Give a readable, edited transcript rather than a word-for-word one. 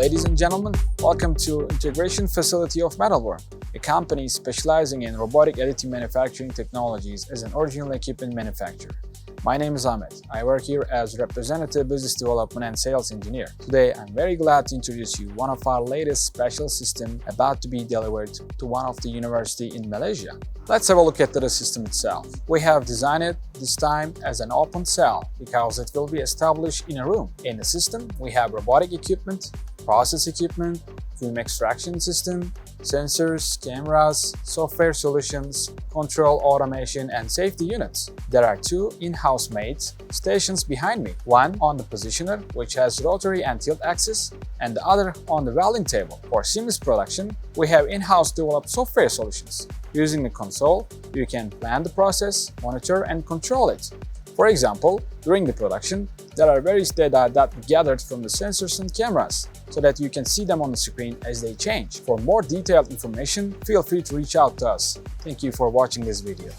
Ladies and gentlemen, welcome to Integration Facility of MetalWorm, a company specializing in robotic additive manufacturing technologies as an original equipment manufacturer. My name is Ahmet. I work here as Representative Business Development and Sales Engineer. Today, I'm very glad to introduce you one of our latest special systems about to be delivered to one of the university in Malaysia. Let's have a look at the system itself. We have designed it this time as an open cell because it will be established in a room. In the system, we have robotic equipment, process equipment, film extraction system, sensors, cameras, software solutions, control automation, and safety units. There are two in-house made stations behind me, one on the positioner, which has rotary and tilt axis, and the other on the welding table. For seamless production, we have in-house developed software solutions. Using the console, you can plan the process, monitor, and control it. For example, during the production, there are various data that we gathered from the sensors and cameras, so that you can see them on the screen as they change. For more detailed information, feel free to reach out to us. Thank you for watching this video.